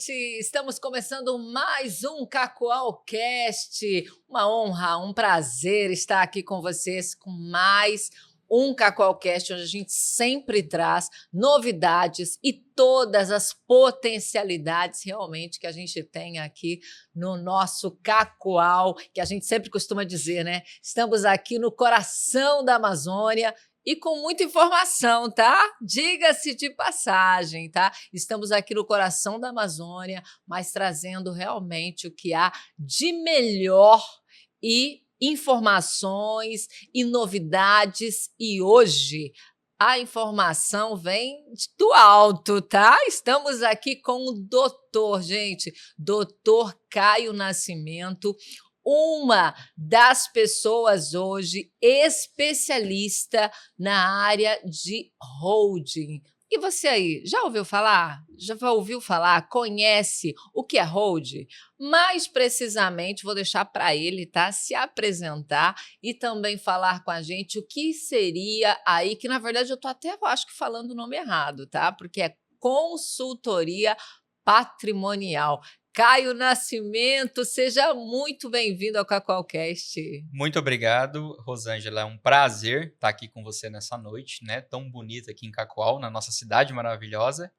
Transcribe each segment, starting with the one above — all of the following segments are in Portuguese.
gente! Estamos começando mais um Cacoalcast. Uma honra, um prazer estar aqui com vocês com mais um Cacoalcast, onde a gente sempre traz novidades e todas as potencialidades realmente que a gente tem aqui no nosso Cacoal, que a gente sempre costuma dizer, né? Estamos aqui no coração da Amazônia, e com muita informação, tá? Diga-se de passagem, tá? Estamos aqui no coração da Amazônia, mas trazendo realmente o que há de melhor e informações e novidades. E hoje a informação vem do alto, tá? Estamos aqui com o doutor, gente, doutor Caio Nascimento, uma das pessoas hoje especialista na área de holding. E você aí, já ouviu falar? Conhece o que é holding? Mais precisamente, vou deixar para ele, tá? Se apresentar e também falar com a gente o que seria aí, que na verdade eu tô até, acho que falando o nome errado, tá? Porque é consultoria patrimonial. Caio Nascimento, seja muito bem-vindo ao Cacoalcast. Muito obrigado, Rosângela. É um prazer estar aqui com você nessa noite, né? Tão bonita aqui em Cacoal, na nossa cidade maravilhosa.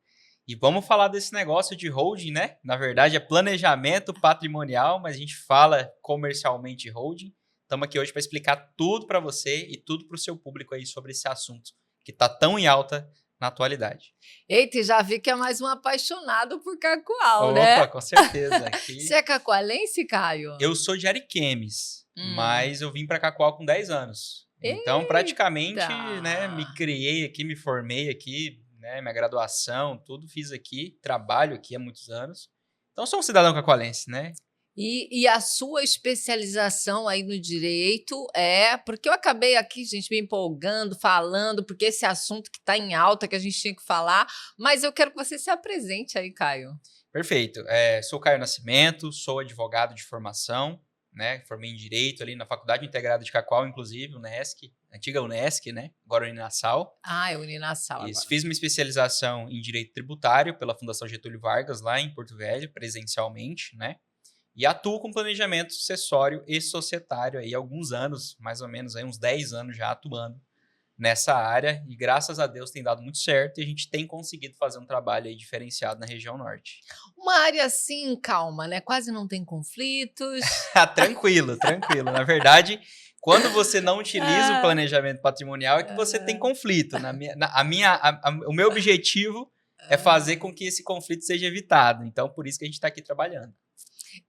E vamos falar desse negócio de holding, né? Na verdade, é planejamento patrimonial, mas a gente fala comercialmente holding. Estamos aqui hoje para explicar tudo para você e tudo para o seu público aí sobre esse assunto que está tão em alta na atualidade. Eita, já vi que é mais um apaixonado por Cacoal, né? Opa, com certeza. Aqui... Você é cacoalense, Caio? Eu sou de Ariquemes, mas eu vim para Cacoal com 10 anos. Então, praticamente, né, me criei aqui, me formei aqui, né, minha graduação, tudo fiz aqui, trabalho aqui há muitos anos. Então, sou um cidadão cacoalense, né? E a sua especialização aí no direito porque eu acabei aqui, gente, me empolgando, falando, porque esse assunto que está em alta, que a gente tinha que falar, mas eu quero que você se apresente aí, Caio. Perfeito. Sou Caio Nascimento, sou advogado de formação, né? Formei em Direito ali na Faculdade Integrada de Cacoal, inclusive, Unesc, antiga Unesc, né? Agora Uninassal. Ah, é Uninassal agora. Fiz uma especialização em Direito Tributário pela Fundação Getúlio Vargas, lá em Porto Velho, presencialmente, né? E atuo com planejamento sucessório e societário aí há alguns anos, mais ou menos aí uns 10 anos já atuando nessa área, e graças a Deus tem dado muito certo e a gente tem conseguido fazer um trabalho aí diferenciado na região norte. Uma área assim, calma, né? Quase não tem conflitos. Tranquilo, tranquilo. Na verdade, quando você não utiliza o planejamento patrimonial é que você tem conflito. O meu objetivo é fazer com que esse conflito seja evitado. Então, por isso que a gente está aqui trabalhando.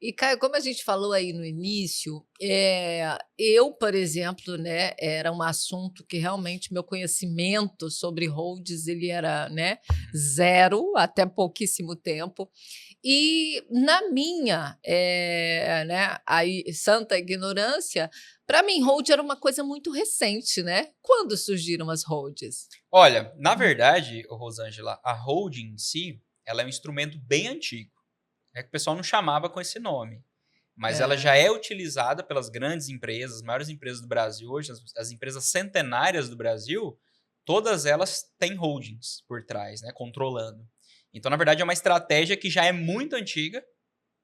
E, Caio, como a gente falou aí no início, eu, por exemplo, né, era um assunto que realmente meu conhecimento sobre holds ele era, né, zero até pouquíssimo tempo. E na minha né, aí, santa ignorância, para mim, hold era uma coisa muito recente, né? Quando surgiram as holds? Olha, na verdade, Rosângela, a holding em si, ela é um instrumento bem antigo. É que o pessoal não chamava com esse nome. Mas ela já é utilizada pelas grandes empresas, as maiores empresas do Brasil hoje, as empresas centenárias do Brasil, todas elas têm holdings por trás, né, controlando. Então, na verdade, é uma estratégia que já é muito antiga,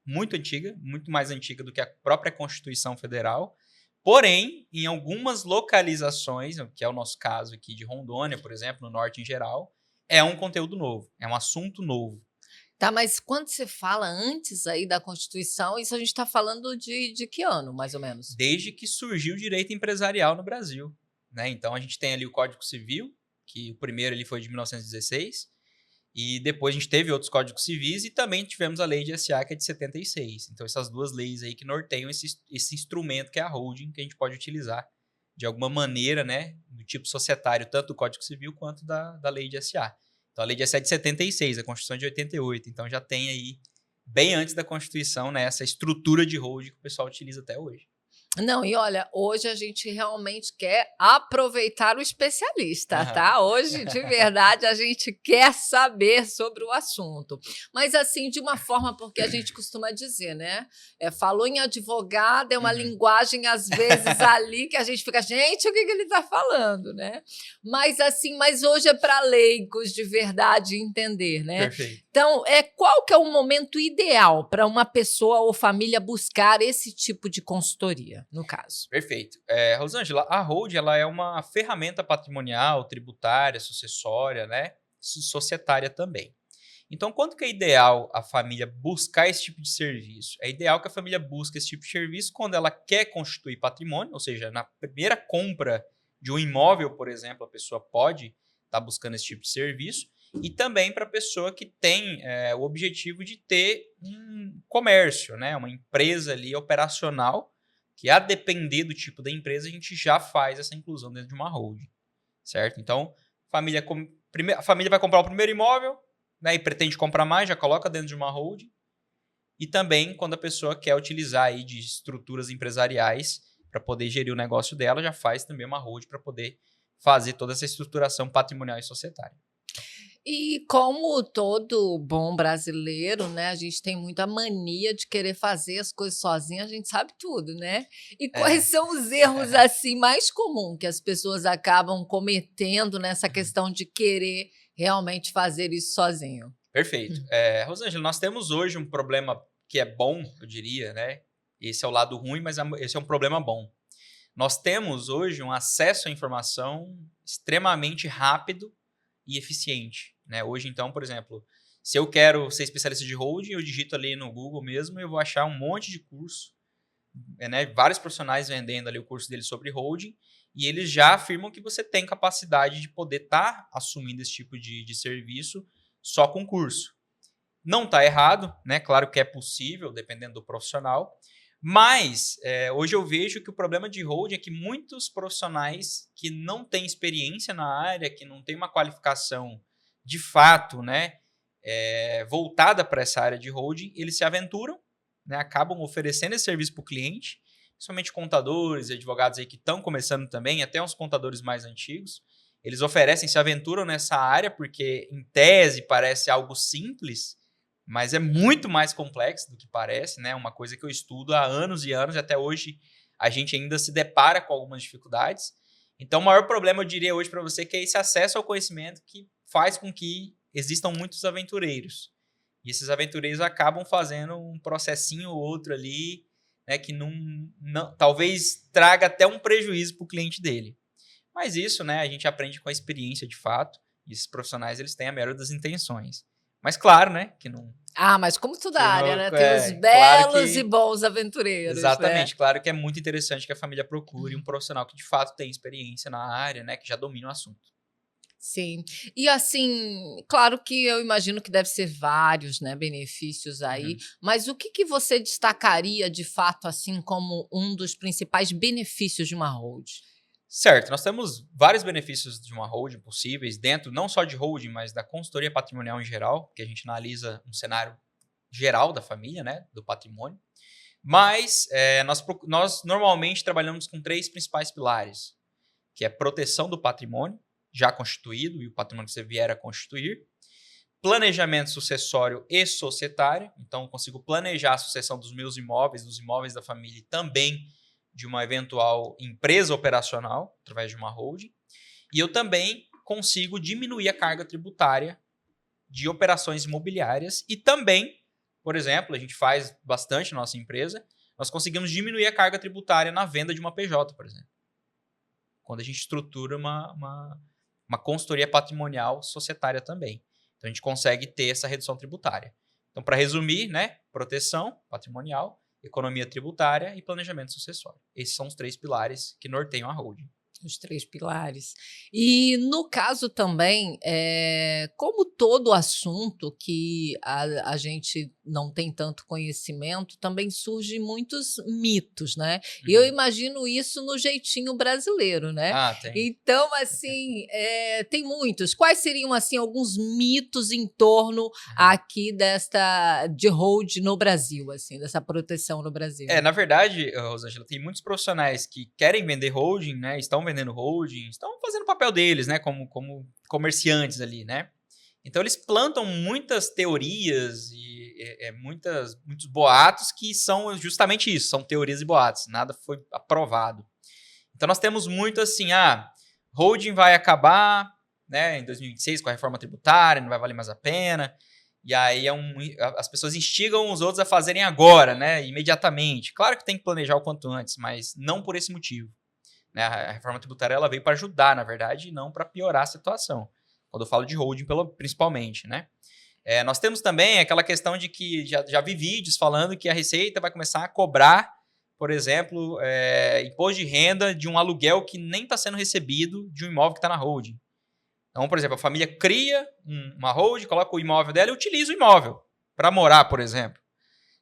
muito mais antiga do que a própria Constituição Federal. Porém, em algumas localizações, que é o nosso caso aqui de Rondônia, por exemplo, no norte em geral, é um conteúdo novo, é um assunto novo. Tá, mas quando você fala antes aí da Constituição, isso a gente está falando de que ano, mais ou menos? Desde que surgiu o direito empresarial no Brasil, né? Então, a gente tem ali o Código Civil, que o primeiro ele foi de 1916, e depois a gente teve outros códigos civis e também tivemos a lei de SA, que é de 76. Então, essas duas leis aí que norteiam esse instrumento que é a holding, que a gente pode utilizar de alguma maneira, né? Do tipo societário, tanto do Código Civil quanto da lei de SA. Então, a lei de SA é de 76, a Constituição é de 88. Então, já tem aí, bem antes da Constituição, né, essa estrutura de holding que o pessoal utiliza até hoje. Não, e olha, hoje a gente realmente quer aproveitar o especialista, tá? Hoje, de verdade, a gente quer saber sobre o assunto. Mas assim, de uma forma, porque a gente costuma dizer, né? Falou em advogado, é uma linguagem, às vezes, ali que a gente fica, gente, o que ele está falando, né? Mas assim, mas hoje é para leigos de verdade entender, né? Perfeito. Então, qual que é o momento ideal para uma pessoa ou família buscar esse tipo de consultoria, no caso? Perfeito. Rosângela, a holding ela é uma ferramenta patrimonial, tributária, sucessória, né? Societária também. Então, quando que é ideal a família buscar esse tipo de serviço? É ideal que a família busque esse tipo de serviço quando ela quer constituir patrimônio, ou seja, na primeira compra de um imóvel, por exemplo, a pessoa pode estar buscando esse tipo de serviço, e também para a pessoa que tem o objetivo de ter um comércio, né? Uma empresa ali operacional, que a depender do tipo da empresa, a gente já faz essa inclusão dentro de uma holding, certo? Então, a família vai comprar o primeiro imóvel, né, e pretende comprar mais, já coloca dentro de uma holding. E também, quando a pessoa quer utilizar aí de estruturas empresariais para poder gerir o negócio dela, já faz também uma holding para poder fazer toda essa estruturação patrimonial e societária. E como todo bom brasileiro, né, a gente tem muita mania de querer fazer as coisas sozinho, a gente sabe tudo, né? E quais É. são os erros assim mais comuns que as pessoas acabam cometendo nessa questão de querer realmente fazer isso sozinho? Perfeito. Rosângela, nós temos hoje um problema que é bom, eu diria, né? Esse é o lado ruim, mas esse é um problema bom. Nós temos hoje um acesso à informação extremamente rápido e eficiente, né? Hoje, então, por exemplo, se eu quero ser especialista de holding, eu digito ali no Google mesmo e eu vou achar um monte de curso, né? Vários profissionais vendendo ali o curso deles sobre holding, e eles já afirmam que você tem capacidade de poder estar assumindo esse tipo de serviço só com curso. Não está errado, né? Claro que é possível, dependendo do profissional. Mas hoje eu vejo que o problema de holding é que muitos profissionais que não têm experiência na área, que não têm uma qualificação de fato, né, voltada para essa área de holding, eles se aventuram, né, acabam oferecendo esse serviço para o cliente, principalmente contadores e advogados aí que estão começando também, até uns contadores mais antigos. Eles oferecem, se aventuram nessa área porque, em tese, parece algo simples, mas é muito mais complexo do que parece, né? Uma coisa que eu estudo há anos e anos e até hoje a gente ainda se depara com algumas dificuldades. Então, o maior problema, eu diria hoje para você, que é esse acesso ao conhecimento que faz com que existam muitos aventureiros. E esses aventureiros acabam fazendo um processinho ou outro ali, né, que talvez traga até um prejuízo para o cliente dele. Mas isso, né, a gente aprende com a experiência de fato. E esses profissionais, eles têm a melhor das intenções. Mas claro, né, que não... Mas como toda área, né? Tem os claro belos e que... bons aventureiros, né? Exatamente, claro que é muito interessante que a família procure um profissional que de fato tem experiência na área, né, que já domina o assunto. Sim. E assim, claro que eu imagino que deve ser vários, né, benefícios aí, mas o que você destacaria de fato assim como um dos principais benefícios de uma holding? Certo, nós temos vários benefícios de uma holding possíveis, dentro não só de holding, mas da consultoria patrimonial em geral, que a gente analisa um cenário geral da família, né, do patrimônio. Mas nós normalmente trabalhamos com 3 principais pilares, que é proteção do patrimônio já constituído e o patrimônio que você vier a constituir, planejamento sucessório e societário, então eu consigo planejar a sucessão dos meus imóveis, dos imóveis da família e também de uma eventual empresa operacional, através de uma holding, e eu também consigo diminuir a carga tributária de operações imobiliárias e também, por exemplo, a gente faz bastante na nossa empresa, nós conseguimos diminuir a carga tributária na venda de uma PJ, por exemplo. Quando a gente estrutura uma consultoria patrimonial societária também. Então, a gente consegue ter essa redução tributária. Então, para resumir, né, proteção patrimonial, economia tributária e planejamento sucessório. Esses são os 3 pilares que norteiam a holding. Os 3 pilares. E no caso também, como todo assunto que a gente não tem tanto conhecimento, também surgem muitos mitos, né? E eu imagino isso no jeitinho brasileiro, né? Tem. Então, assim, tem muitos. Quais seriam, assim, alguns mitos em torno aqui de holding no Brasil, assim, dessa proteção no Brasil? Na verdade, Rosângela, tem muitos profissionais que querem vender holding, né? Estão vendendo holding, estão fazendo o papel deles, né? Como comerciantes ali, né? Então, eles plantam muitas teorias e muitos boatos que são justamente isso, são teorias e boatos, nada foi aprovado. Então, nós temos muito assim, holding vai acabar, né, em 2026 com a reforma tributária, não vai valer mais a pena. E aí as pessoas instigam os outros a fazerem agora, né? Imediatamente. Claro que tem que planejar o quanto antes, mas não por esse motivo. Né? A reforma tributária ela veio para ajudar, na verdade, e não para piorar a situação. Quando eu falo de holding, principalmente, né? Nós temos também aquela questão de que já vi vídeos falando que a Receita vai começar a cobrar, por exemplo, imposto de renda de um aluguel que nem está sendo recebido de um imóvel que está na holding. Então, por exemplo, a família cria uma holding, coloca o imóvel dela e utiliza o imóvel para morar, por exemplo.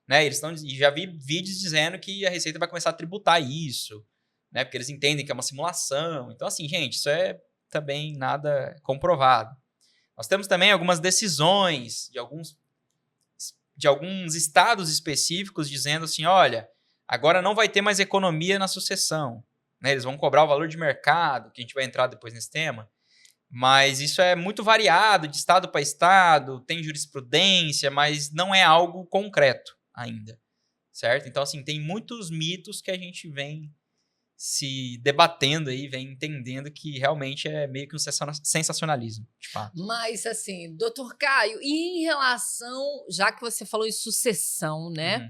Né? Já vi vídeos dizendo que a Receita vai começar a tributar isso, né? Porque eles entendem que é uma simulação. Então, assim, gente, isso é também nada comprovado. Nós temos também algumas decisões de alguns estados específicos dizendo assim, olha, agora não vai ter mais economia na sucessão. Né? Eles vão cobrar o valor de mercado, que a gente vai entrar depois nesse tema. Mas isso é muito variado de estado para estado, tem jurisprudência, mas não é algo concreto ainda, certo? Então, assim, tem muitos mitos que a gente vem se debatendo aí, vem entendendo que realmente é meio que um sensacionalismo, de fato. Mas, assim, doutor Caio, e em relação, já que você falou em sucessão, né?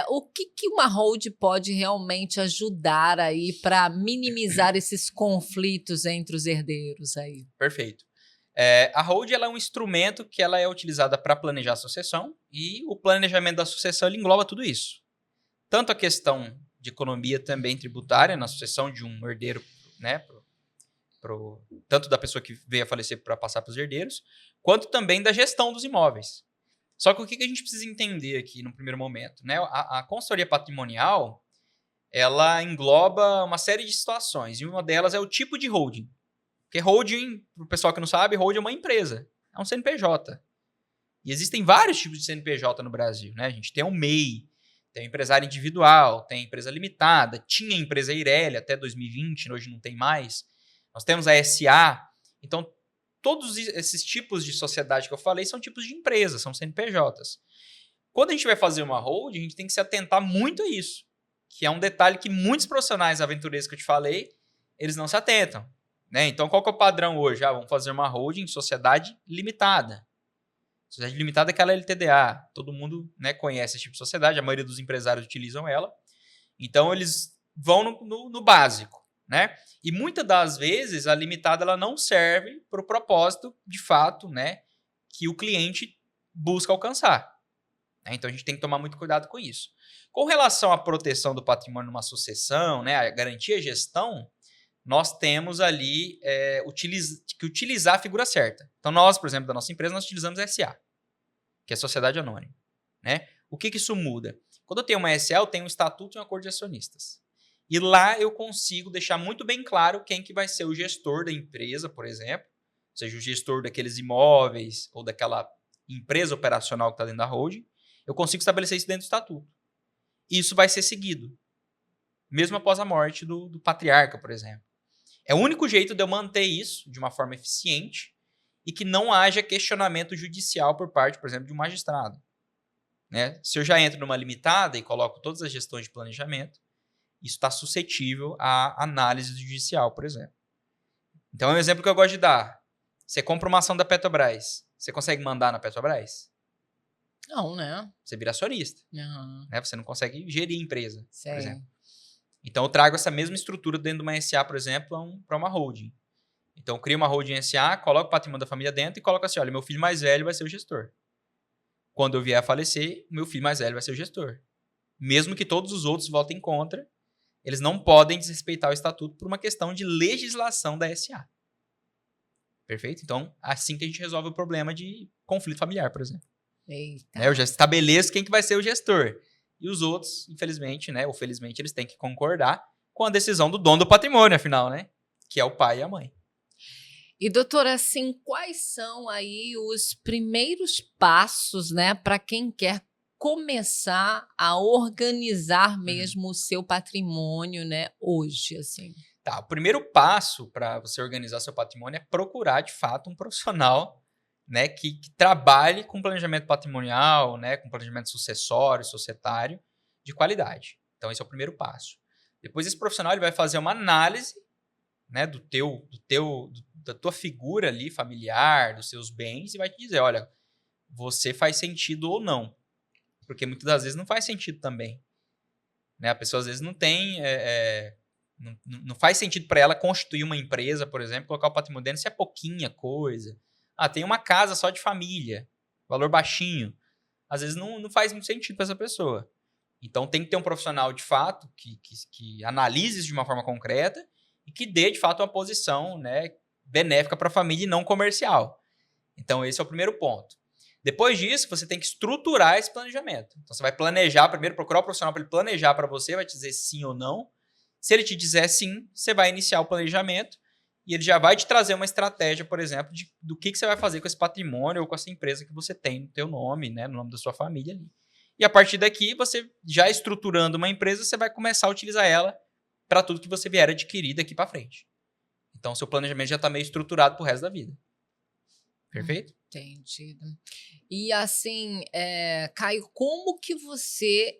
O que uma hold pode realmente ajudar aí para minimizar esses conflitos entre os herdeiros aí? Perfeito. A hold ela é um instrumento que ela é utilizada para planejar a sucessão e o planejamento da sucessão ele engloba tudo isso. Tanto a questão de economia também tributária na sucessão de um herdeiro, né, tanto da pessoa que veio a falecer para passar para os herdeiros, quanto também da gestão dos imóveis. Só que o que a gente precisa entender aqui no primeiro momento? Né? A consultoria patrimonial ela engloba uma série de situações, e uma delas é o tipo de holding. Porque holding, para o pessoal que não sabe, holding é uma empresa, é um CNPJ. E existem vários tipos de CNPJ no Brasil. Né? A gente tem o MEI, tem o empresário individual, tem a empresa limitada, tinha a empresa Eireli até 2020, hoje não tem mais. Nós temos a SA. Então, todos esses tipos de sociedade que eu falei são tipos de empresas, são CNPJs. Quando a gente vai fazer uma holding, a gente tem que se atentar muito a isso, que é um detalhe que muitos profissionais aventureiros que eu te falei, eles não se atentam. Né? Então, qual que é o padrão hoje? Vamos fazer uma holding sociedade limitada. Sociedade limitada é aquela LTDA. Todo mundo, né, conhece esse tipo de sociedade, a maioria dos empresários utilizam ela. Então, eles vão no básico. Né? E muitas das vezes, a limitada ela não serve para o propósito, de fato, né, que o cliente busca alcançar. Então, a gente tem que tomar muito cuidado com isso. Com relação à proteção do patrimônio numa sucessão, né, a garantia e gestão, nós temos ali que utilizar a figura certa. Então, nós, por exemplo, da nossa empresa, nós utilizamos a SA, que é Sociedade Anônima. Né? O que isso muda? Quando eu tenho uma SA, eu tenho um estatuto e um acordo de acionistas. E lá eu consigo deixar muito bem claro quem que vai ser o gestor da empresa, por exemplo, ou seja, o gestor daqueles imóveis ou daquela empresa operacional que está dentro da holding. Eu consigo estabelecer isso dentro do estatuto. Isso vai ser seguido, mesmo após a morte do patriarca, por exemplo. É o único jeito de eu manter isso de uma forma eficiente e que não haja questionamento judicial por parte, por exemplo, de um magistrado. Né? Se eu já entro numa limitada e coloco todas as gestões de planejamento, isso está suscetível à análise judicial, por exemplo. Então, é um exemplo que eu gosto de dar. Você compra uma ação da Petrobras. Você consegue mandar na Petrobras? Não, né? Você vira acionista. Uhum. Né? Você não consegue gerir a empresa, Sim. por exemplo. Então, eu trago essa mesma estrutura dentro de uma SA, por exemplo, para uma holding. Então, eu crio uma holding SA, coloco o patrimônio da família dentro e coloco assim, olha, meu filho mais velho vai ser o gestor. Quando eu vier a falecer, meu filho mais velho vai ser o gestor. Mesmo que todos os outros votem contra, eles não podem desrespeitar o estatuto por uma questão de legislação da SA. Perfeito? Então, assim que a gente resolve o problema de conflito familiar, por exemplo. Eita. Eu já estabeleço quem que vai ser o gestor. E os outros, infelizmente, né, ou felizmente, eles têm que concordar com a decisão do dono do patrimônio, afinal, né? Que é o pai e a mãe. E, doutora, assim, quais são aí os primeiros passos, né, para quem quer começar a organizar mesmo o seu patrimônio, né, hoje, assim? Tá, o primeiro passo para você organizar seu patrimônio é procurar, de fato, um profissional, né, que trabalhe com planejamento patrimonial, né, com planejamento sucessório, societário, de qualidade. Então, esse é o primeiro passo. Depois, esse profissional ele vai fazer uma análise, né, da tua figura ali familiar, dos seus bens, e vai te dizer, olha, você faz sentido ou não. Porque muitas das vezes não faz sentido também. Né? A pessoa às vezes não tem... não faz sentido para ela constituir uma empresa, por exemplo, colocar o patrimônio dentro, se é pouquinha coisa. Tem uma casa só de família, valor baixinho. Às vezes não faz muito sentido para essa pessoa. Então tem que ter um profissional de fato que analise isso de uma forma concreta e que dê de fato uma posição, né, benéfica para a família e não comercial. Então esse é o primeiro ponto. Depois disso, você tem que estruturar esse planejamento. Então você vai planejar, primeiro procurar o profissional para ele planejar para você, vai te dizer sim ou não. Se ele te dizer sim, você vai iniciar o planejamento e ele já vai te trazer uma estratégia, por exemplo, do que você vai fazer com esse patrimônio ou com essa empresa que você tem no teu nome, né, no nome da sua família ali. E a partir daqui, você já estruturando uma empresa, você vai começar a utilizar ela para tudo que você vier adquirir daqui para frente. Então, seu planejamento já está meio estruturado para o resto da vida. Perfeito? Entendido. E assim, Caio, como que você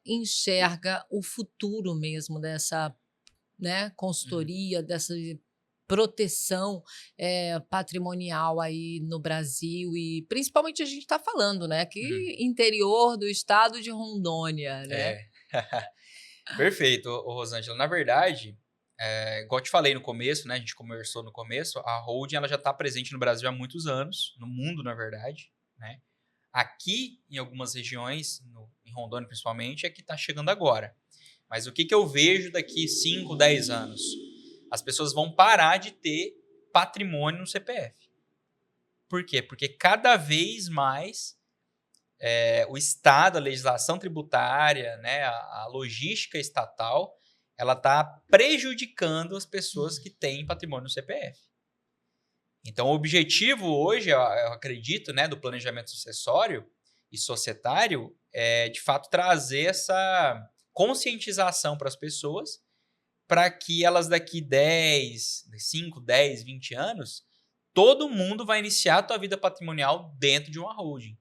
enxerga o futuro mesmo dessa, né, consultoria, dessa proteção patrimonial aí no Brasil? E principalmente a gente está falando, né, que interior do estado de Rondônia, né? Perfeito, Rosângela. Na verdade, igual eu te falei no começo, né? A gente conversou no começo, a holding ela já está presente no Brasil há muitos anos, no mundo, na verdade, né? Aqui, em algumas regiões, em Rondônia principalmente, é que está chegando agora. Mas o que eu vejo daqui 5, 10 anos? As pessoas vão parar de ter patrimônio no CPF. Por quê? Porque cada vez mais o Estado, a legislação tributária, né, a logística estatal, ela está prejudicando as pessoas que têm patrimônio no CPF. Então, o objetivo hoje, eu acredito, né, do planejamento sucessório e societário é, de fato, trazer essa conscientização para as pessoas para que elas daqui 5, 10, 20 anos, todo mundo vai iniciar a tua vida patrimonial dentro de uma holding.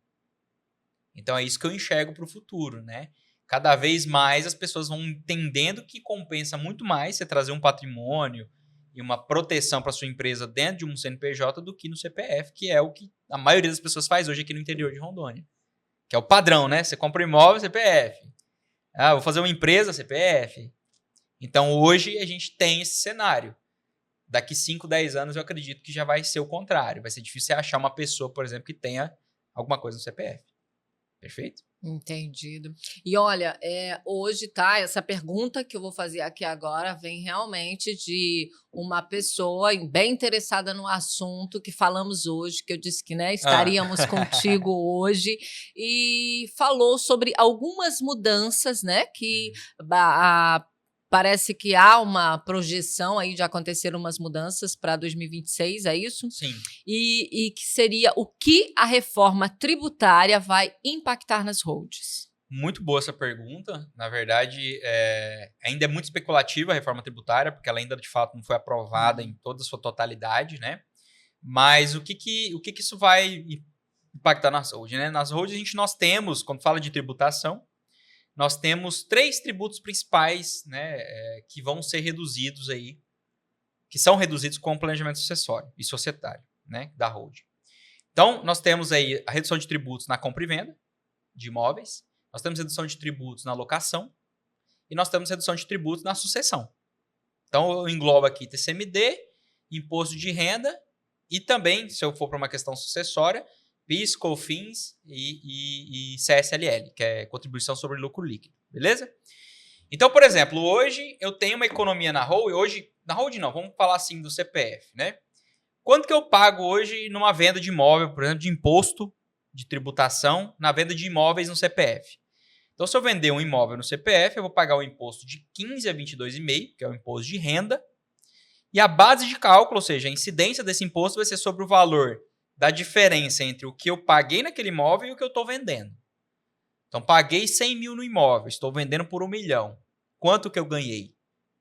Então, é isso que eu enxergo para o futuro, né? Cada vez mais as pessoas vão entendendo que compensa muito mais você trazer um patrimônio e uma proteção para sua empresa dentro de um CNPJ do que no CPF, que é o que a maioria das pessoas faz hoje aqui no interior de Rondônia. Que é o padrão, né? Você compra um imóvel, CPF. Vou fazer uma empresa, CPF. Então, hoje a gente tem esse cenário. Daqui 5, 10 anos eu acredito que já vai ser o contrário. Vai ser difícil você achar uma pessoa, por exemplo, que tenha alguma coisa no CPF. Perfeito? Entendido. E olha, hoje, tá, essa pergunta que eu vou fazer aqui agora vem realmente de uma pessoa bem interessada no assunto que falamos hoje, que eu disse que, né, estaríamos contigo hoje, e falou sobre algumas mudanças, né, que parece que há uma projeção aí de acontecer umas mudanças para 2026, é isso? Sim. E que seria o que a reforma tributária vai impactar nas holdings? Muito boa essa pergunta. Na verdade, ainda é muito especulativa a reforma tributária, porque ela ainda, de fato, não foi aprovada em toda a sua totalidade, né? Mas o que isso vai impactar nas holdings, né? Nas holdings, nós temos, quando fala de tributação, nós temos 3 tributos principais, né, que vão ser reduzidos aí, que são reduzidos com o planejamento sucessório e societário, né, da holding. Então, nós temos aí a redução de tributos na compra e venda de imóveis, nós temos redução de tributos na locação e nós temos redução de tributos na sucessão. Então, eu englobo aqui TCMD, imposto de renda e também, se eu for para uma questão sucessória, PIS, COFINS e CSLL, que é Contribuição sobre Lucro Líquido. Beleza? Então, por exemplo, hoje eu tenho uma economia na holding. Na holding não, vamos falar assim do CPF, né? Quanto que eu pago hoje numa venda de imóvel, por exemplo, de imposto de tributação na venda de imóveis no CPF? Então, se eu vender um imóvel no CPF, eu vou pagar o imposto de 15 a 22,5, que é o imposto de renda. E a base de cálculo, ou seja, a incidência desse imposto vai ser sobre o valor da diferença entre o que eu paguei naquele imóvel e o que eu estou vendendo. Então, paguei 100 mil no imóvel, estou vendendo por 1 milhão. Quanto que eu ganhei?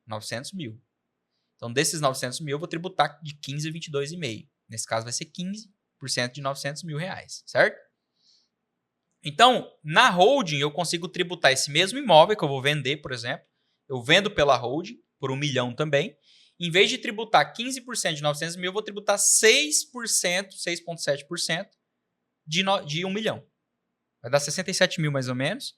900 mil. Então, desses 900 mil, eu vou tributar de 15 a 22,5. Nesse caso, vai ser 15% de 900 mil reais, certo? Então, na holding, eu consigo tributar esse mesmo imóvel que eu vou vender, por exemplo. Eu vendo pela holding, por 1 milhão também. Em vez de tributar 15% de 900 mil, eu vou tributar 6%, 6,7% de 1 milhão. Vai dar 67 mil mais ou menos.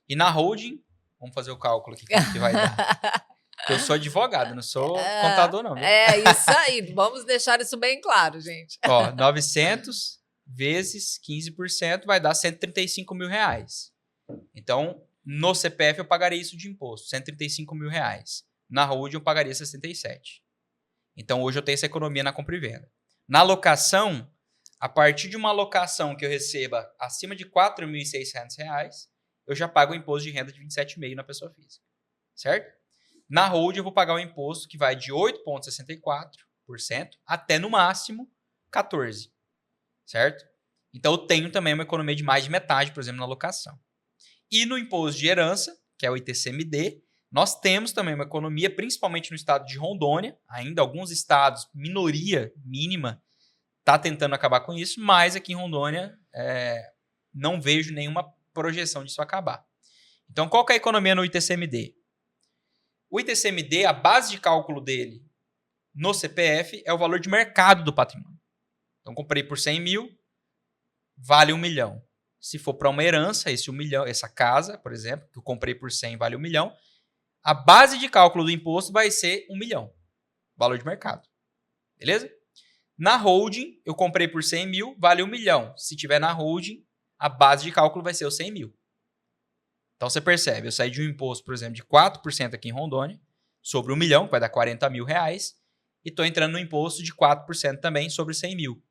E na holding, vamos fazer o cálculo aqui que vai dar. Eu sou advogado, não sou contador não. Viu? É isso aí, vamos deixar isso bem claro, gente. Ó, 900 vezes 15% vai dar 135 mil reais. Então, no CPF eu pagaria isso de imposto, 135 mil reais. Na holding eu pagaria 67. Então, hoje eu tenho essa economia na compra e venda. Na locação, a partir de uma locação que eu receba acima de R$ 4.600, eu já pago o imposto de renda de 27,5% na pessoa física. Certo? Na holding eu vou pagar o imposto que vai de 8,64% até no máximo 14%. Certo? Então eu tenho também uma economia de mais de metade, por exemplo, na locação. E no imposto de herança, que é o ITCMD, nós temos também uma economia, principalmente no estado de Rondônia, ainda alguns estados, minoria mínima, está tentando acabar com isso, mas aqui em Rondônia não vejo nenhuma projeção disso acabar. Então qual que é a economia no ITCMD? O ITCMD, a base de cálculo dele no CPF é o valor de mercado do patrimônio. Então, comprei por 100 mil, vale 1 milhão. Se for para uma herança, esse 1 milhão, essa casa, por exemplo, que eu comprei por 100 vale 1 milhão, a base de cálculo do imposto vai ser 1 milhão. Valor de mercado. Beleza? Na holding, eu comprei por 100 mil, vale 1 milhão. Se tiver na holding, a base de cálculo vai ser os 100 mil. Então, você percebe, eu saí de um imposto, por exemplo, de 4% aqui em Rondônia, sobre 1 milhão, que vai dar 40 mil reais, e estou entrando no imposto de 4% também sobre 100 mil.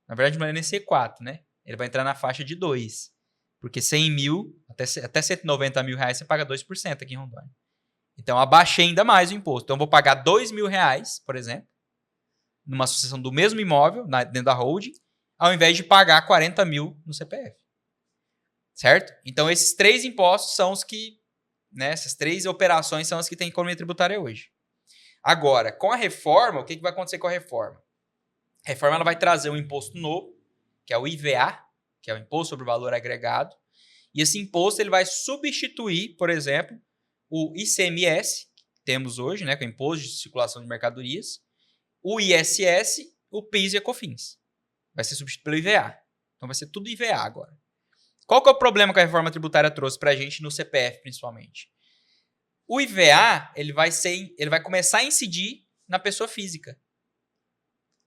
Na verdade, não vai nem ser 4, né? Ele vai entrar na faixa de 2. Porque 100 mil, até 190 mil reais, você paga 2% aqui em Rondônia. Então, abaixei ainda mais o imposto. Então, eu vou pagar 2 mil reais, por exemplo, numa sucessão do mesmo imóvel, dentro da holding, ao invés de pagar 40 mil no CPF. Certo? Então, esses 3 impostos são os que, né, essas 3 operações são as que tem economia tributária hoje. Agora, com a reforma, o que vai acontecer com a reforma? A reforma ela vai trazer um imposto novo, que é o IVA, que é o Imposto sobre o Valor Agregado, e esse imposto ele vai substituir, por exemplo, o ICMS, que temos hoje, né, que é o Imposto de Circulação de Mercadorias, o ISS, o PIS e a COFINS. Vai ser substituído pelo IVA. Então vai ser tudo IVA agora. Qual que é o problema que a reforma tributária trouxe para a gente no CPF, principalmente? O IVA ele vai começar a incidir na pessoa física.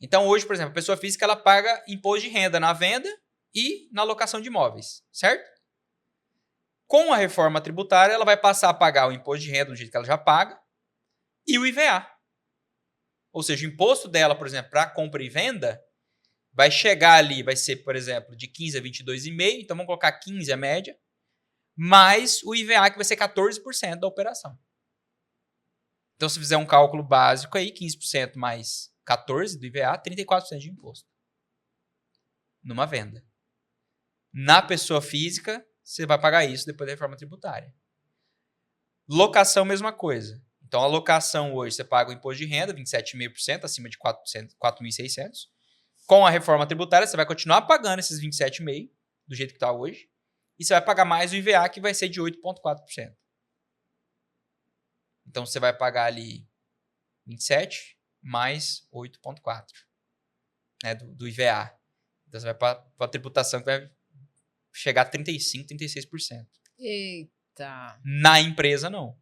Então, hoje, por exemplo, a pessoa física ela paga imposto de renda na venda e na locação de imóveis, certo? Com a reforma tributária, ela vai passar a pagar o imposto de renda do jeito que ela já paga e o IVA. Ou seja, o imposto dela, por exemplo, para compra e venda, vai chegar ali, vai ser, por exemplo, de 15 a 22,5%, então vamos colocar 15 a média, mais o IVA que vai ser 14% da operação. Então, se fizer um cálculo básico aí, 15% mais 14% do IVA, 34% de imposto. Numa venda. Na pessoa física, você vai pagar isso depois da reforma tributária. Locação, mesma coisa. Então, a locação hoje, você paga o imposto de renda, 27,5%, acima de 4.600. Com a reforma tributária, você vai continuar pagando esses 27,5%, do jeito que está hoje. E você vai pagar mais o IVA, que vai ser de 8,4%. Então, você vai pagar ali 27 mais 8,4%, né, do IVA. Então, você vai para a tributação que vai chegar a 35%, 36%. Eita! Na empresa, não.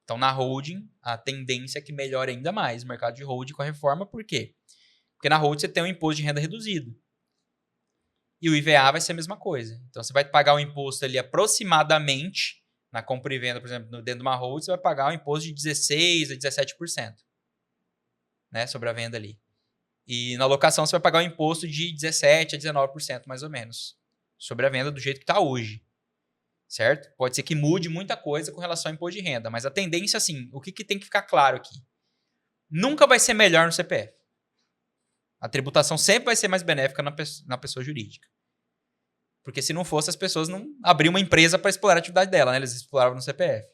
Então, na holding, a tendência é que melhore ainda mais o mercado de holding com a reforma. Por quê? Porque na holding você tem um imposto de renda reduzido. E o IVA vai ser a mesma coisa. Então, você vai pagar o imposto ali aproximadamente, na compra e venda, por exemplo, dentro de uma holding, você vai pagar um imposto de 16% a 17%. Né, sobre a venda ali. E na locação, você vai pagar um imposto de 17% a 19%, mais ou menos. Sobre a venda do jeito que está hoje. Certo? Pode ser que mude muita coisa com relação ao imposto de renda, mas a tendência, assim, o que tem que ficar claro aqui? Nunca vai ser melhor no CPF. A tributação sempre vai ser mais benéfica na pessoa jurídica. Porque se não fosse, as pessoas não abriam uma empresa para explorar a atividade dela, né? Eles exploravam no CPF.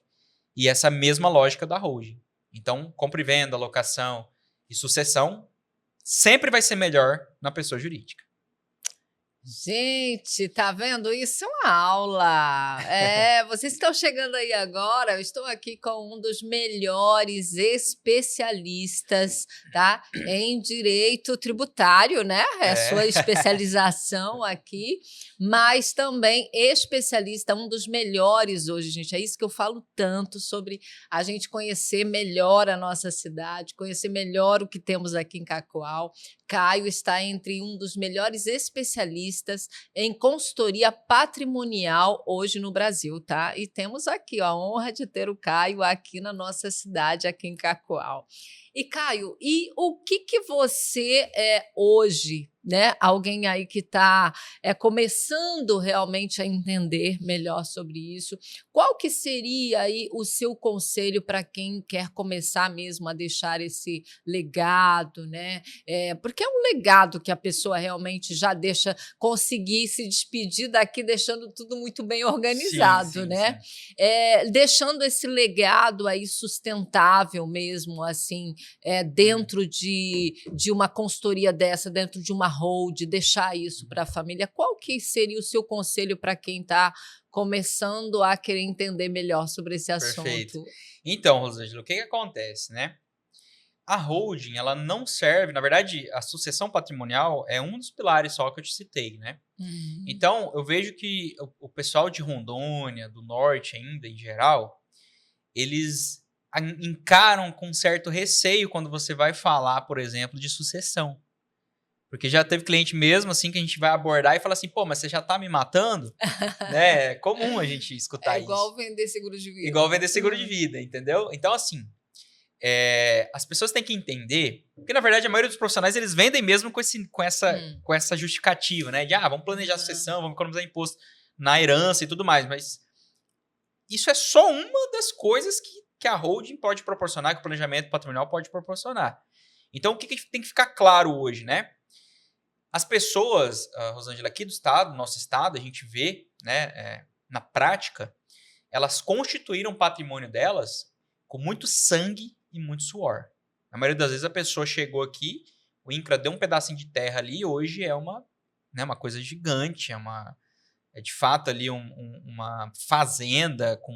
E essa mesma lógica da holding. Então, compra e venda, locação e sucessão sempre vai ser melhor na pessoa jurídica. Gente, tá vendo? Isso é uma aula. Vocês estão chegando aí agora. Eu estou aqui com um dos melhores especialistas, tá? Em direito tributário, né? É a É. sua especialização aqui, mas também especialista, um dos melhores hoje, gente. É isso que eu falo tanto sobre a gente conhecer melhor a nossa cidade, conhecer melhor o que temos aqui em Cacoal. Caio está entre um dos melhores especialistas em consultoria patrimonial hoje no Brasil, tá? E temos aqui ó, a honra de ter o Caio aqui na nossa cidade, aqui em Cacoal. E Caio, e o que você é hoje, né? Alguém aí que está começando realmente a entender melhor sobre isso. Qual que seria aí o seu conselho para quem quer começar mesmo a deixar esse legado, né? Porque é um legado que a pessoa realmente já deixa conseguir se despedir daqui, deixando tudo muito bem organizado, Sim, né? sim. Deixando esse legado aí sustentável mesmo, assim, dentro de uma consultoria dessa, dentro de uma hold, deixar isso para a família. Qual que seria o seu conselho para quem está começando a querer entender melhor sobre esse Perfeito. assunto? Então, Rosângela, o que acontece, né? A holding, ela não serve, na verdade, a sucessão patrimonial é um dos pilares só que eu te citei, né? Então, eu vejo que o pessoal de Rondônia, do norte ainda, em geral, eles encaram com certo receio quando você vai falar, por exemplo, de sucessão. Porque já teve cliente mesmo, assim, que a gente vai abordar e fala assim, pô, mas você já tá me matando? Né? É comum a gente escutar É isso. igual vender seguro de vida. Igual vender seguro de vida, entendeu? Então, assim, as pessoas têm que entender, porque na verdade a maioria dos profissionais eles vendem mesmo com essa justificativa, né? De vamos planejar a sucessão, vamos economizar imposto na herança e tudo mais, mas isso é só uma das coisas que a holding pode proporcionar, que o planejamento patrimonial pode proporcionar. Então o que tem que ficar claro hoje, né? As pessoas, Rosângela, aqui do estado, nosso estado, a gente vê, né, na prática, elas constituíram o patrimônio delas com muito sangue e muito suor. Na maioria das vezes a pessoa chegou aqui, o INCRA deu um pedacinho de terra ali e hoje é uma coisa gigante, é de fato ali uma fazenda com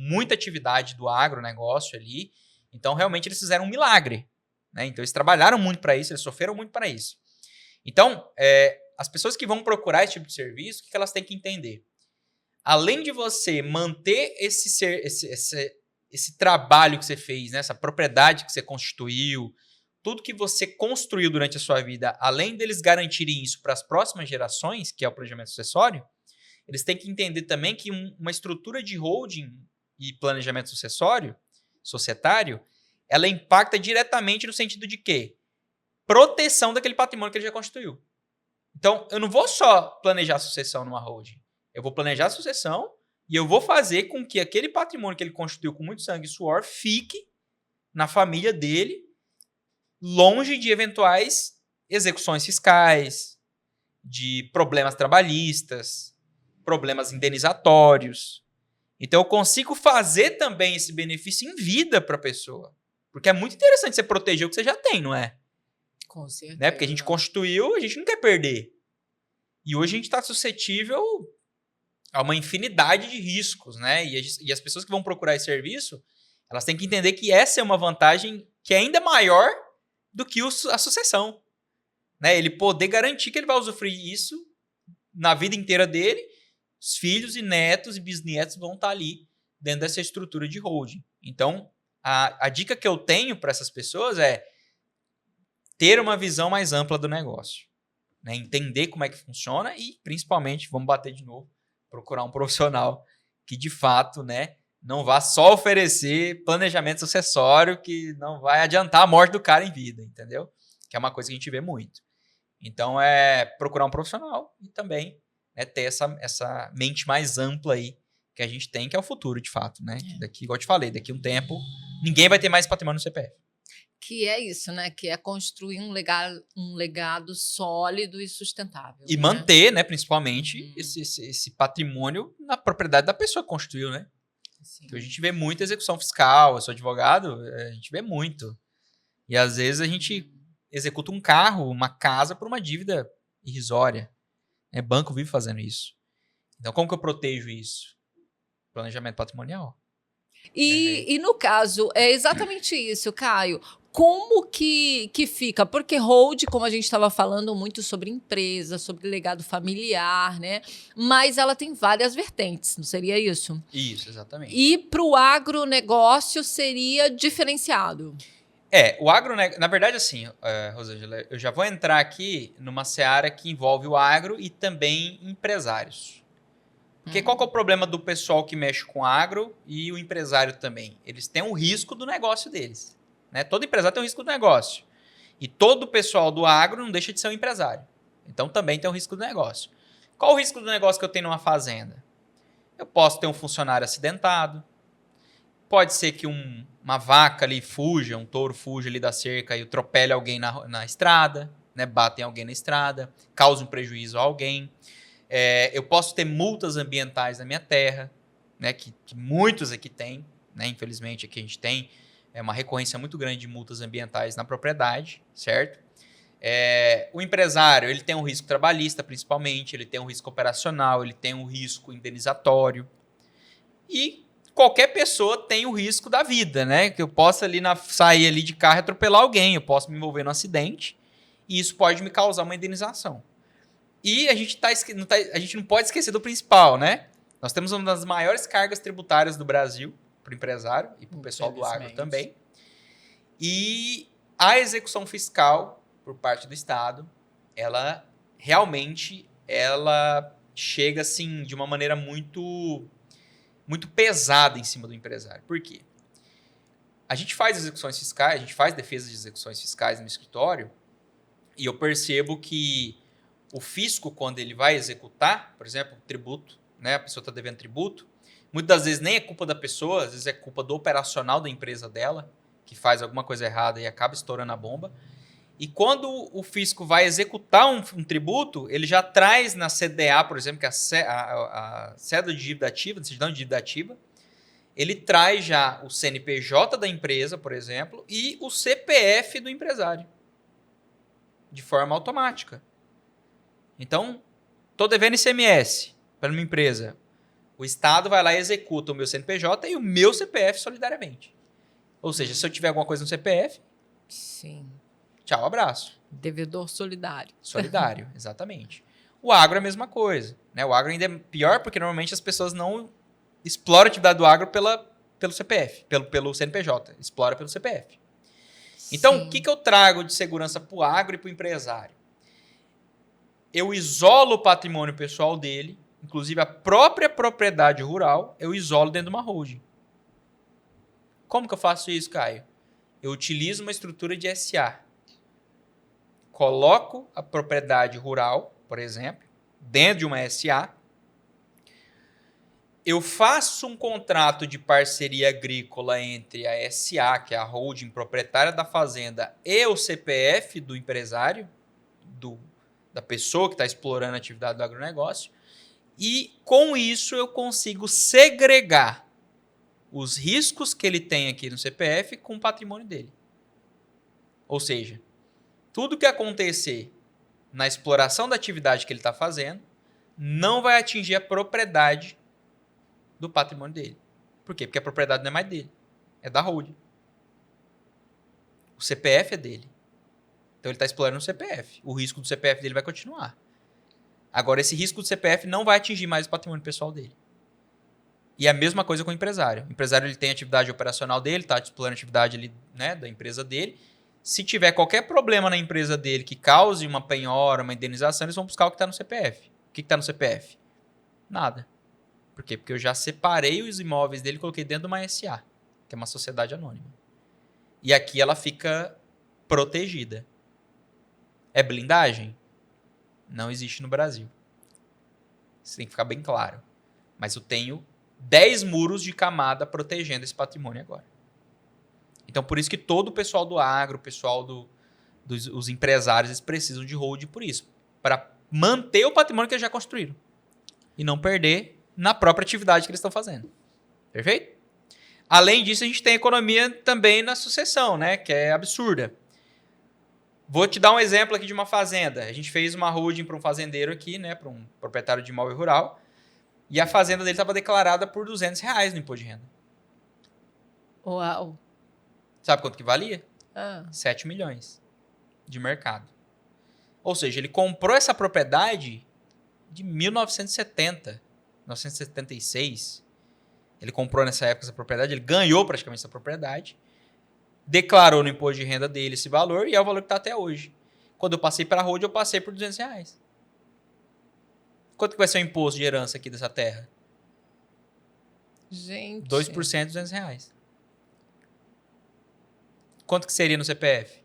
muita atividade do agronegócio ali. Então, realmente, eles fizeram um milagre. Né? Então, eles trabalharam muito para isso, eles sofreram muito para isso. Então, as pessoas que vão procurar esse tipo de serviço, o que elas têm que entender? Além de você manter esse trabalho que você fez, né? Essa propriedade que você constituiu, tudo que você construiu durante a sua vida, além deles garantirem isso para as próximas gerações, que é o planejamento sucessório, eles têm que entender também que uma estrutura de holding e planejamento sucessório, societário, ela impacta diretamente no sentido de quê? Proteção daquele patrimônio que ele já constituiu. Então, eu não vou só planejar a sucessão numa holding. Eu vou planejar a sucessão e eu vou fazer com que aquele patrimônio que ele constituiu com muito sangue e suor fique na família dele, longe de eventuais execuções fiscais, de problemas trabalhistas, problemas indenizatórios. Então, eu consigo fazer também esse benefício em vida para a pessoa. Porque é muito interessante você proteger o que você já tem, não é? Com certeza. Né? Porque a gente constituiu, a gente não quer perder. E hoje a gente está suscetível a uma infinidade de riscos, né? E as pessoas que vão procurar esse serviço, elas têm que entender que essa é uma vantagem que é ainda maior do que a sucessão. Né? Ele poder garantir que ele vai usufruir isso na vida inteira dele, os filhos e netos e bisnetos vão estar ali dentro dessa estrutura de holding. Então, a dica que eu tenho para essas pessoas é ter uma visão mais ampla do negócio. Né? Entender como é que funciona e, principalmente, vamos bater de novo, procurar um profissional que, de fato, né, não vá só oferecer planejamento sucessório que não vai adiantar a morte do cara em vida, entendeu? Que é uma coisa que a gente vê muito. Então, é procurar um profissional e também ter essa mente mais ampla aí que a gente tem, que é o futuro, de fato. Né? Daqui, igual eu te falei, daqui a um tempo, ninguém vai ter mais patrimônio no CPF. Que é isso, né? Que é construir um legado sólido e sustentável. E manter, né, principalmente, esse patrimônio na propriedade da pessoa que construiu, né? Então, a gente vê muita execução fiscal. Eu sou advogado, a gente vê muito. E às vezes a gente executa um carro, uma casa, por uma dívida irrisória. Banco vive fazendo isso. Então, como que eu protejo isso? Planejamento patrimonial. E no caso, é exatamente isso, Caio. Como que fica? Porque hold, como a gente estava falando muito sobre empresa, sobre legado familiar, né? Mas ela tem várias vertentes, não seria isso? Isso, exatamente. E para o agronegócio seria diferenciado. O agronegócio, na verdade, assim, Rosângela, eu já vou entrar aqui numa seara que envolve o agro e também empresários. Porque qual que é o problema do pessoal que mexe com agro e o empresário também? Eles têm um risco do negócio deles. Né? Todo empresário tem um risco do negócio. E todo o pessoal do agro não deixa de ser um empresário. Então também tem um risco do negócio. Qual o risco do negócio que eu tenho numa fazenda? Eu posso ter um funcionário acidentado. Pode ser que uma vaca ali fuja, um touro fuja ali da cerca e atropele alguém na estrada, né? Bata em alguém na estrada, cause um prejuízo a alguém. Eu posso ter multas ambientais na minha terra, né? Que muitos aqui têm, né? Infelizmente aqui a gente tem uma recorrência muito grande de multas ambientais na propriedade, certo? O empresário, ele tem um risco trabalhista, principalmente, ele tem um risco operacional, ele tem um risco indenizatório. E qualquer pessoa tem o risco da vida, né? Que eu possa sair ali de carro e atropelar alguém, eu posso me envolver num acidente, e isso pode me causar uma indenização. E a gente não pode esquecer do principal, né? Nós temos uma das maiores cargas tributárias do Brasil para o empresário e para o pessoal do agro também. E a execução fiscal por parte do Estado, ela realmente chega assim de uma maneira muito pesada em cima do empresário. Por quê? A gente faz execuções fiscais, a gente faz defesa de execuções fiscais no escritório e eu percebo que o fisco, quando ele vai executar, por exemplo, tributo, né? A pessoa está devendo tributo, muitas das vezes nem é culpa da pessoa, às vezes é culpa do operacional da empresa dela, que faz alguma coisa errada e acaba estourando a bomba. E quando o fisco vai executar um tributo, ele já traz na CDA, por exemplo, que é a cédula de dívida ativa, certidão de dívida ativa, ele traz já o CNPJ da empresa, por exemplo, e o CPF do empresário, de forma automática. Então, estou devendo ICMS para uma empresa. O Estado vai lá e executa o meu CNPJ e o meu CPF solidariamente. Ou seja, se eu tiver alguma coisa no CPF, sim. Tchau, abraço. Devedor solidário. Solidário, exatamente. O agro é a mesma coisa. Né? O agro ainda é pior porque normalmente as pessoas não exploram a atividade do agro pelo CPF, pelo CNPJ. Explora pelo CPF. Então, o que eu trago de segurança para o agro e para o empresário? Eu isolo o patrimônio pessoal dele, inclusive a própria propriedade rural, eu isolo dentro de uma holding. Como que eu faço isso, Caio? Eu utilizo uma estrutura de SA. Coloco a propriedade rural, por exemplo, dentro de uma SA. Eu faço um contrato de parceria agrícola entre a SA, que é a holding proprietária da fazenda, e o CPF do empresário, da pessoa que está explorando a atividade do agronegócio. E com isso eu consigo segregar os riscos que ele tem aqui no CPF com o patrimônio dele. Ou seja, tudo que acontecer na exploração da atividade que ele está fazendo não vai atingir a propriedade do patrimônio dele. Por quê? Porque a propriedade não é mais dele. É da holding. O CPF é dele. Então ele está explorando o CPF. O risco do CPF dele vai continuar. Agora, esse risco do CPF não vai atingir mais o patrimônio pessoal dele. E a mesma coisa com o empresário. O empresário ele tem a atividade operacional dele, está explorando a atividade ali, né, da empresa dele. Se tiver qualquer problema na empresa dele que cause uma penhora, uma indenização, eles vão buscar o que está no CPF. O que está no CPF? Nada. Por quê? Porque eu já separei os imóveis dele e coloquei dentro de uma SA, que é uma sociedade anônima. E aqui ela fica protegida. É blindagem? Não existe no Brasil. Isso tem que ficar bem claro. Mas eu tenho 10 muros de camada protegendo esse patrimônio agora. Então, por isso que todo o pessoal do agro, o pessoal dos empresários, eles precisam de hold por isso. Para manter o patrimônio que eles já construíram. E não perder na própria atividade que eles estão fazendo. Perfeito? Além disso, a gente tem economia também na sucessão, né? Que é absurda. Vou te dar um exemplo aqui de uma fazenda. A gente fez uma holding para um fazendeiro aqui, né, para um proprietário de imóvel rural, e a fazenda dele estava declarada por R$ 200 no imposto de renda. Uau. Sabe quanto que valia? 7 milhões de mercado. Ou seja, ele comprou essa propriedade de 1970, 1976. Ele comprou nessa época essa propriedade, ele ganhou praticamente essa propriedade, declarou no imposto de renda dele esse valor e é o valor que está até hoje. Quando eu passei para a holding, eu passei por R$ 200. Quanto que vai ser o imposto de herança aqui dessa terra? Gente. 2% de R$ 200. Quanto que seria no CPF?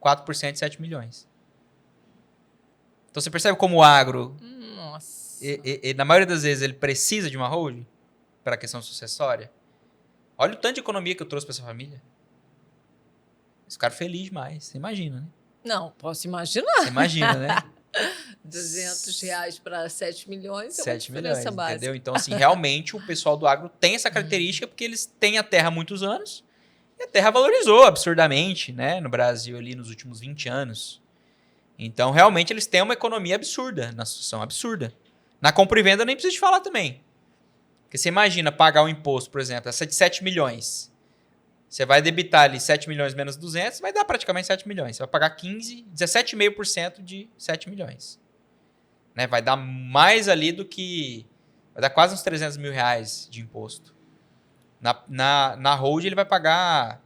4% de 7 milhões. Então você percebe como o agro, Nossa. na maioria das vezes, ele precisa de uma holding para a questão sucessória? Olha o tanto de economia que eu trouxe para essa família. Esse cara feliz demais. Você imagina, né? Não, posso imaginar. Você imagina, né? R$ 200 para 7 milhões é uma 7 milhões, diferença básica. entendeu? Então, assim, realmente o pessoal do agro tem essa característica porque eles têm a terra há muitos anos e a terra valorizou absurdamente, né? No Brasil ali nos últimos 20 anos. Então, realmente, eles têm uma economia absurda na situação, absurda. Na compra e venda, eu nem preciso te falar também. Porque você imagina pagar um imposto, por exemplo, essa de 7 milhões. Você vai debitar ali 7 milhões menos 200, vai dar praticamente 7 milhões. Você vai pagar 17,5% de 7 milhões. Né? Vai dar mais ali do que... Vai dar quase uns R$ 300 mil de imposto. Na hold ele vai pagar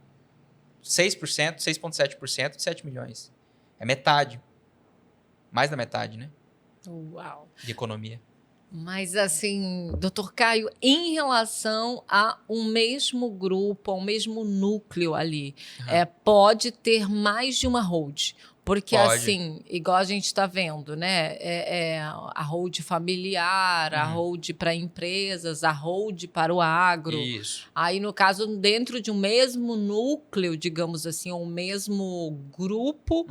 6%, 6,7% de 7 milhões. É metade. Mais da metade, né? Uau. De economia. Mas assim, doutor Caio, em relação a um mesmo grupo, a um mesmo núcleo ali, pode ter mais de uma hold? Porque Pode. assim, igual a gente está vendo, né? A hold familiar, a hold para empresas, a hold para o agro. Isso. Aí, no caso, dentro de um mesmo núcleo, digamos assim, ou um mesmo grupo,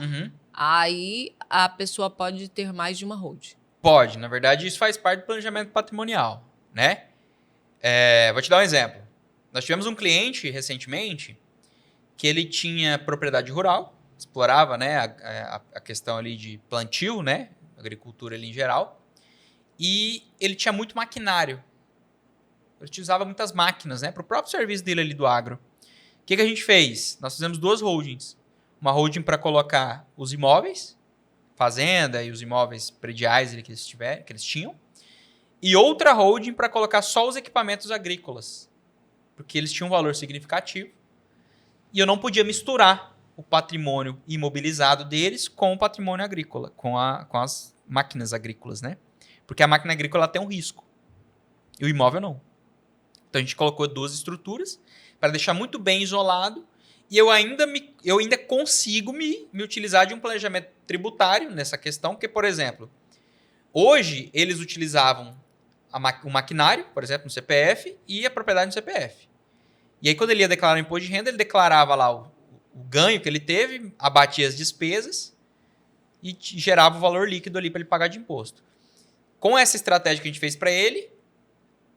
aí a pessoa pode ter mais de uma hold. Pode, na verdade isso faz parte do planejamento patrimonial, né? Vou te dar um exemplo. Nós tivemos um cliente recentemente que ele tinha propriedade rural, explorava, né, a questão ali de plantio, né, agricultura ali em geral, e ele tinha muito maquinário. Ele utilizava muitas máquinas, né, para o próprio serviço dele ali do agro. O que a gente fez? Nós fizemos 2 holdings. Uma holding para colocar os imóveis, fazenda e os imóveis prediais que eles tinham, e outra holding para colocar só os equipamentos agrícolas, porque eles tinham um valor significativo e eu não podia misturar o patrimônio imobilizado deles com o patrimônio agrícola, com as máquinas agrícolas, né? Porque a máquina agrícola tem um risco e o imóvel não. Então a gente colocou 2 estruturas para deixar muito bem isolado. E eu ainda consigo me utilizar de um planejamento tributário nessa questão, porque, por exemplo, hoje eles utilizavam o maquinário, por exemplo, no CPF, e a propriedade no CPF. E aí, quando ele ia declarar o imposto de renda, ele declarava lá o ganho que ele teve, abatia as despesas e gerava o valor líquido ali para ele pagar de imposto. Com essa estratégia que a gente fez para ele,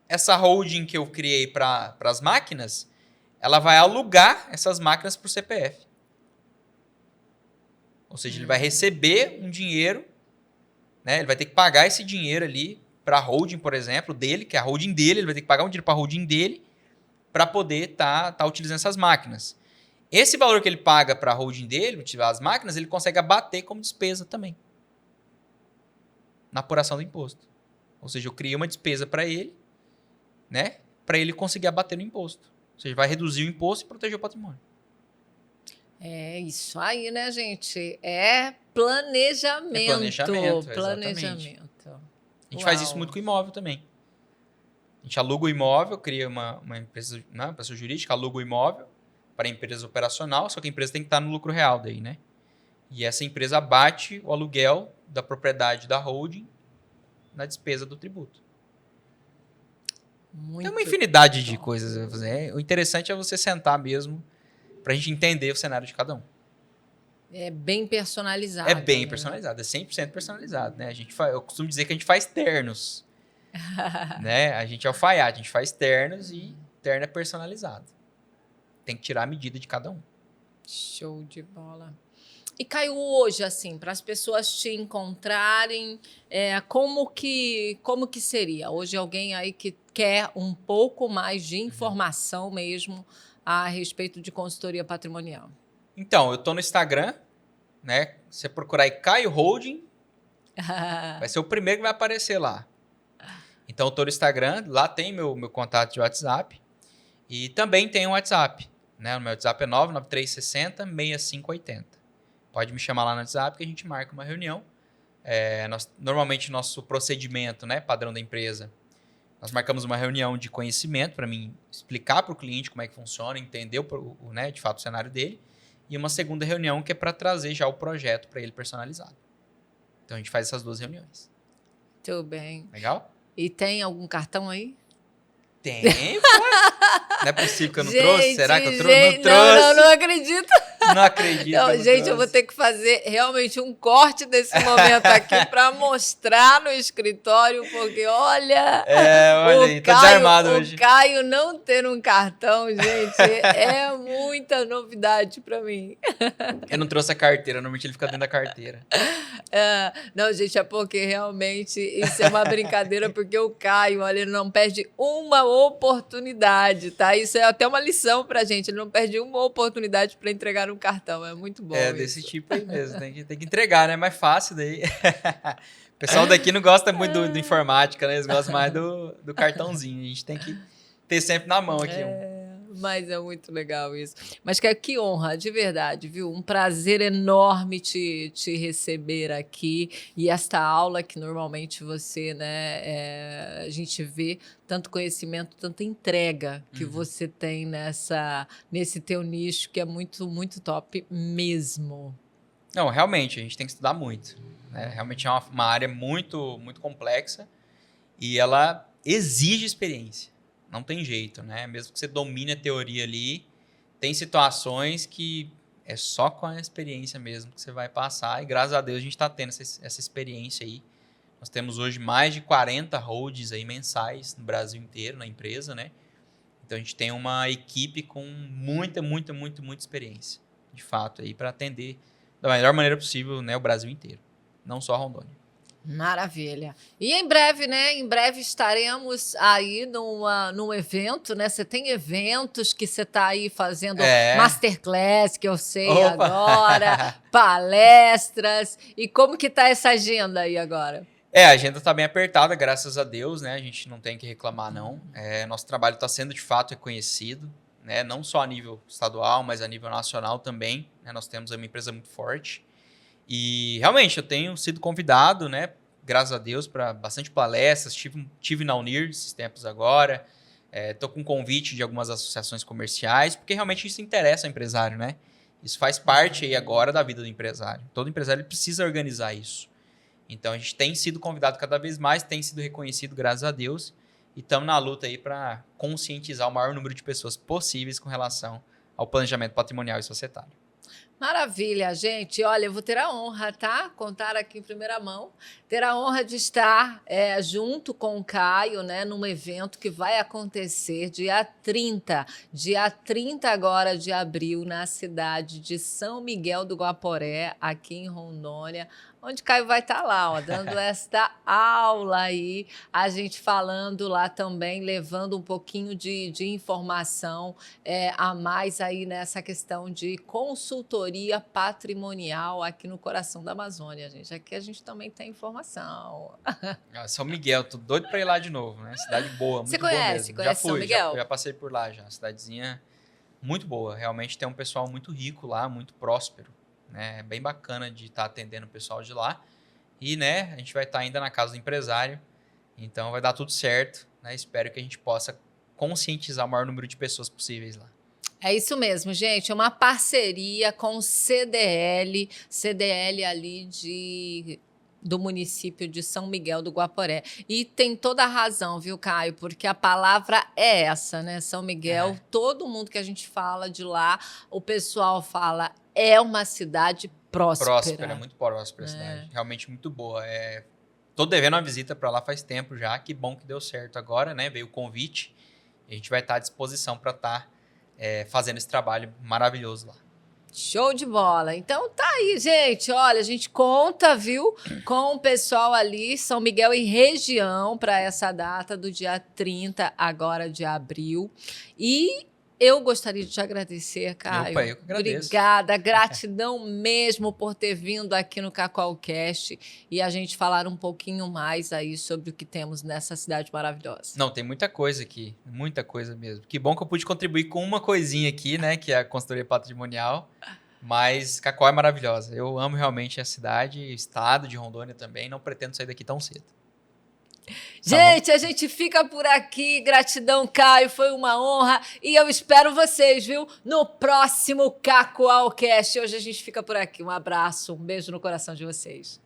essa holding que eu criei para as máquinas, ela vai alugar essas máquinas para o CPF. Ou seja, ele vai receber um dinheiro, né? Ele vai ter que pagar esse dinheiro ali para a holding, por exemplo, dele, que é a holding dele, ele vai ter que pagar um dinheiro para a holding dele para poder tá utilizando essas máquinas. Esse valor que ele paga para a holding dele, utilizar as máquinas, ele consegue abater como despesa também. Na apuração do imposto. Ou seja, eu criei uma despesa para ele, né? Para ele conseguir abater no imposto. Ou seja, vai reduzir o imposto e proteger o patrimônio. É isso aí, né, gente? É planejamento. Exatamente. A gente faz isso muito com imóvel também. A gente aluga o imóvel, cria uma empresa, uma pessoa jurídica, aluga o imóvel para a empresa operacional, só que a empresa tem que estar no lucro real daí, né? E essa empresa abate o aluguel da propriedade da holding na despesa do tributo. Tem uma infinidade de coisas a fazer. O interessante é você sentar mesmo para a gente entender o cenário de cada um. É bem personalizado. É bem personalizado, é 100% personalizado, né? Eu costumo dizer que a gente faz ternos. Né? A gente é alfaiate, a gente faz ternos e terno é personalizado. Tem que tirar a medida de cada um. Show de bola. E Caio, hoje, assim, para as pessoas te encontrarem, como que seria? Hoje alguém aí que quer um pouco mais de informação mesmo a respeito de consultoria patrimonial. Então, eu tô no Instagram, né? Você procurar aí Caio Holding, vai ser o primeiro que vai aparecer lá. Então, eu tô no Instagram, lá tem meu contato de WhatsApp e também tem o WhatsApp, né? O meu WhatsApp é 99360-6580. Pode me chamar lá no WhatsApp que a gente marca uma reunião. Normalmente, nosso procedimento, né, padrão da empresa, nós marcamos uma reunião de conhecimento para mim explicar para o cliente como é que funciona, entender né, de fato o cenário dele, e uma segunda reunião que é para trazer já o projeto para ele personalizado. Então, a gente faz essas 2 reuniões. Tudo bem. Legal? E tem algum cartão aí? Tem, pô. Não é possível que eu não trouxe? Será que eu trouxe? Não Não, trouxe. não acredito. Não acredito. Não, gente, eu vou ter que fazer realmente um corte desse momento aqui para mostrar no escritório, porque olha, Olha aí, tá desarmado hoje. O Caio não ter um cartão, gente, é muita novidade para mim. Eu não trouxe a carteira, normalmente ele fica dentro da carteira. Não, gente, é porque realmente isso é uma brincadeira, porque o Caio, olha, ele não perde uma oportunidade, tá? Isso é até uma lição pra gente, ele não perde uma oportunidade para entregar um cartão, é muito bom isso. Desse tipo aí mesmo, tem que entregar, né? É mais fácil daí. O pessoal daqui não gosta muito do informática, né? Eles gostam mais do cartãozinho, a gente tem que ter sempre na mão aqui Mas é muito legal isso. Mas que honra, de verdade, viu? Um prazer enorme te receber aqui. E esta aula que normalmente você, né, a gente vê tanto conhecimento, tanta entrega que você tem nesse teu nicho, que é muito, muito top mesmo. Não, realmente, a gente tem que estudar muito. Né? Realmente é uma área muito, muito complexa e ela exige experiência. Não tem jeito, né? Mesmo que você domine a teoria ali, tem situações que é só com a experiência mesmo que você vai passar. E graças a Deus a gente está tendo essa experiência aí. Nós temos hoje mais de 40 holds aí mensais no Brasil inteiro, na empresa, né? Então a gente tem uma equipe com muita, muita, muita, muita experiência, de fato, aí para atender da melhor maneira possível, né, o Brasil inteiro, não só a Rondônia. Maravilha. E em breve, né? Em breve estaremos aí num evento, né? Você tem eventos que você está aí fazendo masterclass, que eu sei agora, palestras. E como que tá essa agenda aí agora? A agenda está bem apertada, graças a Deus, né? A gente não tem que reclamar, não. Nosso trabalho está sendo, de fato, reconhecido, né? Não só a nível estadual, mas a nível nacional também. Né? Nós temos uma empresa muito forte. E, realmente, eu tenho sido convidado, né? Graças a Deus, para bastante palestras. Tive na Unir esses tempos agora. Estou com convite de algumas associações comerciais, porque realmente isso interessa ao empresário, né? Isso faz parte aí agora da vida do empresário. Todo empresário precisa organizar isso. Então, a gente tem sido convidado cada vez mais, tem sido reconhecido, graças a Deus, e estamos na luta aí para conscientizar o maior número de pessoas possíveis com relação ao planejamento patrimonial e societário. Maravilha, gente. Olha, eu vou ter a honra, tá? Contar aqui em primeira mão. Ter a honra de estar junto com o Caio, né, num evento que vai acontecer dia 30 agora de abril, na cidade de São Miguel do Guaporé, aqui em Rondônia, onde Caio vai estar lá, ó, dando esta aula aí, a gente falando lá também, levando um pouquinho de informação a mais aí nessa questão de consultoria patrimonial aqui no coração da Amazônia, gente. Aqui a gente também tem informação. São Miguel, tô doido para ir lá de novo, né? Cidade boa, muito boa mesmo. Você conhece São Miguel? Já passei por lá já, cidadezinha muito boa. Realmente tem um pessoal muito rico lá, muito próspero. É bem bacana de estar atendendo o pessoal de lá. E, né, a gente vai estar ainda na casa do empresário. Então, vai dar tudo certo. Né? Espero que a gente possa conscientizar o maior número de pessoas possíveis lá. É isso mesmo, gente. É uma parceria com o CDL ali do município de São Miguel do Guaporé. E tem toda a razão, viu, Caio? Porque a palavra é essa, né? São Miguel, todo mundo que a gente fala de lá, o pessoal fala, é uma cidade próspera. Muito próspera a cidade. Realmente muito boa. Tô devendo uma visita para lá faz tempo já. Que bom que deu certo agora, né? Veio o convite. A gente vai estar à disposição para estar fazendo esse trabalho maravilhoso lá. Show de bola. Então tá aí, gente. Olha, a gente conta, viu, com o pessoal ali, São Miguel e região, para essa data do dia 30 agora de abril. E eu gostaria de te agradecer, Caio. Opa, eu que agradeço. Obrigada, gratidão mesmo por ter vindo aqui no Cacaucast e a gente falar um pouquinho mais aí sobre o que temos nessa cidade maravilhosa. Não, tem muita coisa aqui, muita coisa mesmo. Que bom que eu pude contribuir com uma coisinha aqui, né, que é a consultoria patrimonial, mas Cacau é maravilhosa. Eu amo realmente a cidade, o estado de Rondônia também, não pretendo sair daqui tão cedo. Gente, a gente fica por aqui. Gratidão, Caio. Foi uma honra. E eu espero vocês, viu? No próximo Cacaucast. Hoje a gente fica por aqui. Um abraço, um beijo no coração de vocês.